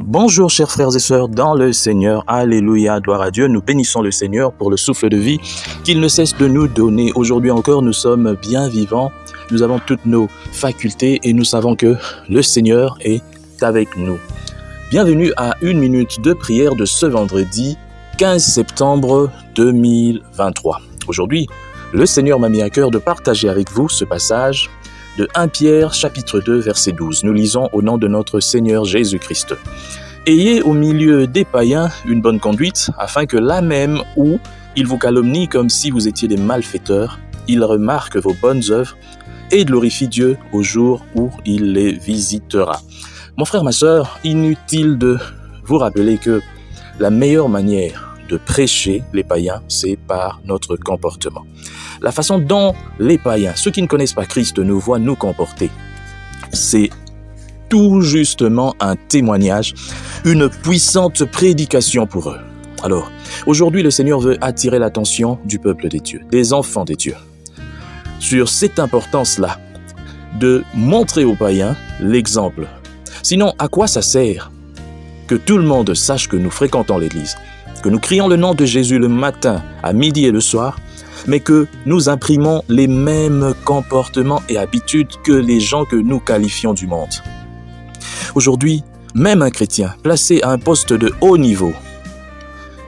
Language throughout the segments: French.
Bonjour chers frères et sœurs dans le Seigneur, alléluia, gloire à Dieu, nous bénissons le Seigneur pour le souffle de vie qu'il ne cesse de nous donner. Aujourd'hui encore, nous sommes bien vivants, nous avons toutes nos facultés et nous savons que le Seigneur est avec nous. Bienvenue à une minute de prière de ce vendredi 15 septembre 2023. Aujourd'hui, le Seigneur m'a mis à cœur de partager avec vous ce passage de 1 Pierre chapitre 2 verset 12. Nous lisons au nom de notre Seigneur Jésus-Christ. Ayez au milieu des païens une bonne conduite, afin que là même où ils vous calomnient comme si vous étiez des malfaiteurs, ils remarquent vos bonnes œuvres et glorifient Dieu au jour où il les visitera. Mon frère, ma sœur, inutile de vous rappeler que la meilleure manière de prêcher les païens, c'est par notre comportement. La façon dont les païens, ceux qui ne connaissent pas Christ, nous voient nous comporter, c'est tout justement un témoignage, une puissante prédication pour eux. Alors, aujourd'hui, le Seigneur veut attirer l'attention du peuple des dieux, des enfants des dieux, sur cette importance-là, de montrer aux païens l'exemple. Sinon, à quoi ça sert que tout le monde sache que nous fréquentons l'église, que nous crions le nom de Jésus le matin, à midi et le soir, mais que nous imprimons les mêmes comportements et habitudes que les gens que nous qualifions du monde. Aujourd'hui, même un chrétien placé à un poste de haut niveau,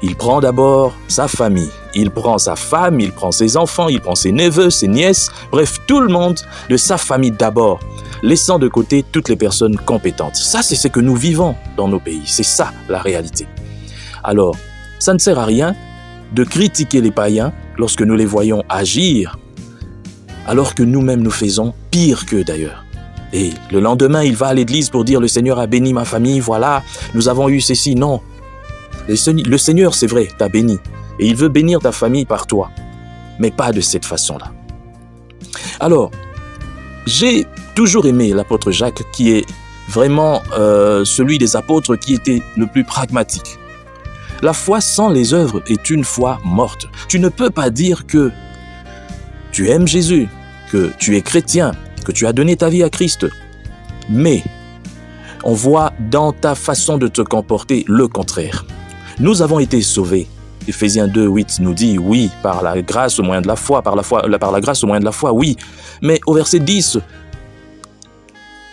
il prend d'abord sa famille, il prend sa femme, il prend ses enfants, il prend ses neveux, ses nièces, bref, tout le monde de sa famille d'abord, laissant de côté toutes les personnes compétentes. Ça, c'est ce que nous vivons dans nos pays, c'est ça la réalité. Alors, ça ne sert à rien de critiquer les païens lorsque nous les voyons agir, alors que nous-mêmes nous faisons pire qu'eux d'ailleurs. Et le lendemain, il va à l'église pour dire « Le Seigneur a béni ma famille, voilà, nous avons eu ceci ». Non, le Seigneur, c'est vrai, t'a béni. Et il veut bénir ta famille par toi, mais pas de cette façon-là. Alors, j'ai toujours aimé l'apôtre Jacques, qui est vraiment celui des apôtres qui était le plus pragmatique. La foi sans les œuvres est une foi morte. Tu ne peux pas dire que tu aimes Jésus, que tu es chrétien, que tu as donné ta vie à Christ. Mais on voit dans ta façon de te comporter le contraire. Nous avons été sauvés. Éphésiens 2, 8 nous dit oui, par la grâce au moyen de la foi, par la grâce au moyen de la foi, oui. Mais au verset 10,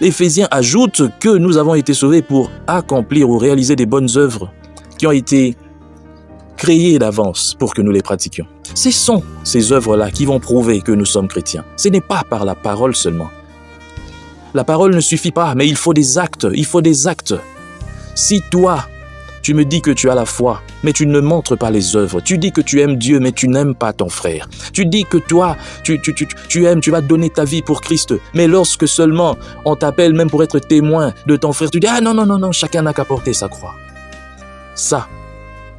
Éphésiens ajoute que nous avons été sauvés pour accomplir ou réaliser des bonnes œuvres qui ont été créées d'avance pour que nous les pratiquions. Ce sont ces œuvres-là qui vont prouver que nous sommes chrétiens. Ce n'est pas par la parole seulement. La parole ne suffit pas, mais il faut des actes, il faut des actes. Si toi, tu me dis que tu as la foi, mais tu ne montres pas les œuvres, tu dis que tu aimes Dieu, mais tu n'aimes pas ton frère, tu dis que toi, tu aimes, tu vas donner ta vie pour Christ, mais lorsque seulement on t'appelle même pour être témoin de ton frère, tu dis « Ah non, chacun n'a qu'à porter sa croix ». Ça,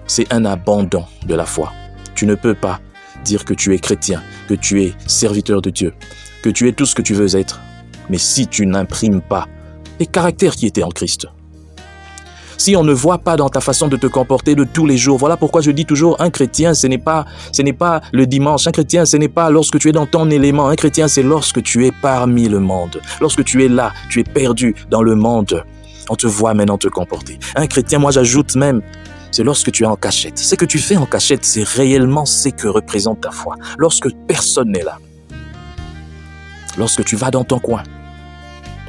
c'est un abandon de la foi. Tu ne peux pas dire que tu es chrétien, que tu es serviteur de Dieu, que tu es tout ce que tu veux être, mais si tu n'imprimes pas les caractères qui étaient en Christ. Si on ne voit pas dans ta façon de te comporter de tous les jours, voilà pourquoi je dis toujours, un chrétien, ce n'est pas le dimanche, un chrétien, ce n'est pas lorsque tu es dans ton élément, un chrétien, c'est lorsque tu es parmi le monde, lorsque tu es là, tu es perdu dans le monde. On te voit maintenant te comporter. Un chrétien, moi j'ajoute même, c'est lorsque tu es en cachette. Ce que tu fais en cachette, c'est réellement ce que représente ta foi. Lorsque personne n'est là, lorsque tu vas dans ton coin,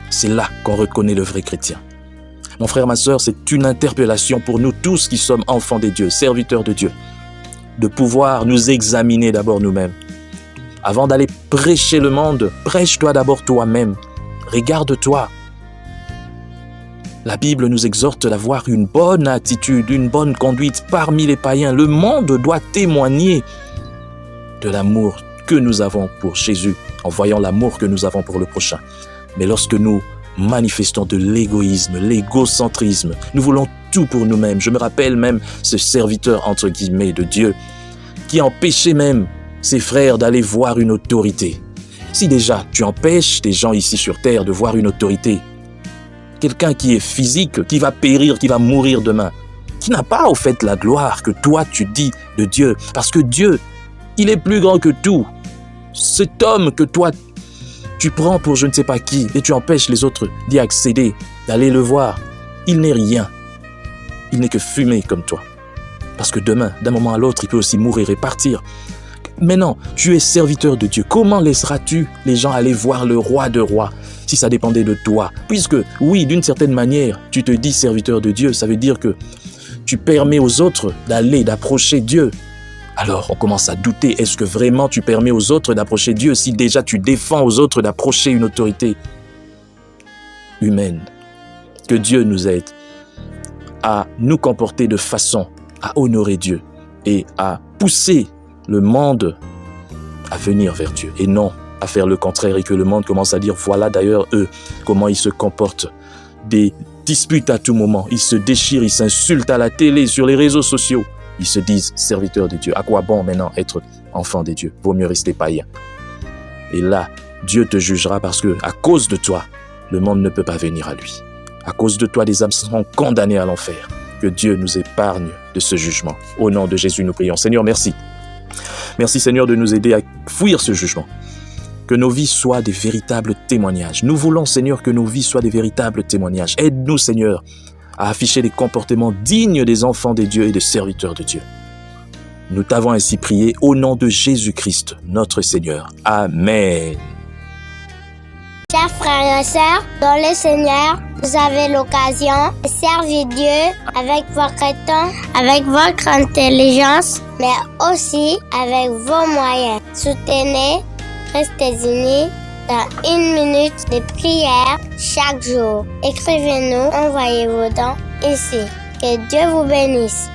c'est là qu'on reconnaît le vrai chrétien. Mon frère, ma sœur, c'est une interpellation pour nous tous qui sommes enfants de Dieu, serviteurs de Dieu, de pouvoir nous examiner d'abord nous-mêmes. Avant d'aller prêcher le monde, prêche-toi d'abord toi-même. Regarde-toi. La Bible nous exhorte d'avoir une bonne attitude, une bonne conduite parmi les païens. Le monde doit témoigner de l'amour que nous avons pour Jésus, en voyant l'amour que nous avons pour le prochain. Mais lorsque nous manifestons de l'égoïsme, l'égocentrisme, nous voulons tout pour nous-mêmes. Je me rappelle même ce serviteur, entre guillemets, de Dieu, qui empêchait même ses frères d'aller voir une autorité. Si déjà tu empêches des gens ici sur terre de voir une autorité, quelqu'un qui est physique, qui va périr, qui va mourir demain, qui n'a pas au fait la gloire que toi tu dis de Dieu, parce que Dieu, il est plus grand que tout. Cet homme que toi tu prends pour je ne sais pas qui et tu empêches les autres d'y accéder, d'aller le voir, il n'est rien. il n'est que fumée comme toi. Parce que demain, d'un moment à l'autre, il peut aussi mourir et partir. Maintenant, tu es serviteur de Dieu. Comment laisseras-tu les gens aller voir le roi de rois si ça dépendait de toi? Puisque, oui, d'une certaine manière, tu te dis serviteur de Dieu, ça veut dire que tu permets aux autres d'approcher Dieu. Alors, on commence à douter, est-ce que vraiment tu permets aux autres d'approcher Dieu si déjà tu défends aux autres d'approcher une autorité humaine? Que Dieu nous aide à nous comporter de façon à honorer Dieu et à pousser le monde à venir vers Dieu et non à faire le contraire et que le monde commence à dire voilà d'ailleurs eux comment ils se comportent, des disputes à tout moment, ils se déchirent, ils s'insultent à la télé, sur les réseaux sociaux, ils se disent serviteurs de Dieu. À quoi bon maintenant être enfant de Dieu? Vaut mieux rester païen. Et là, Dieu te jugera parce que à cause de toi, le monde ne peut pas venir à lui. À cause de toi, des âmes seront condamnées à l'enfer. Que Dieu nous épargne de ce jugement. Au nom de Jésus, nous prions. Seigneur, merci. Merci Seigneur de nous aider à fuir ce jugement. Que nos vies soient des véritables témoignages. Nous voulons Seigneur que nos vies soient des véritables témoignages. Aide-nous Seigneur à afficher des comportements dignes des enfants de Dieu et des serviteurs de Dieu. Nous t'avons ainsi prié au nom de Jésus-Christ, notre Seigneur. Amen. Chers frères et sœurs, dans le Seigneur, vous avez l'occasion de servir Dieu avec votre temps, avec votre intelligence, mais aussi avec vos moyens. Soutenez, restez unis dans 1 minute de prière chaque jour. Écrivez-nous, envoyez vos dons ici. Que Dieu vous bénisse.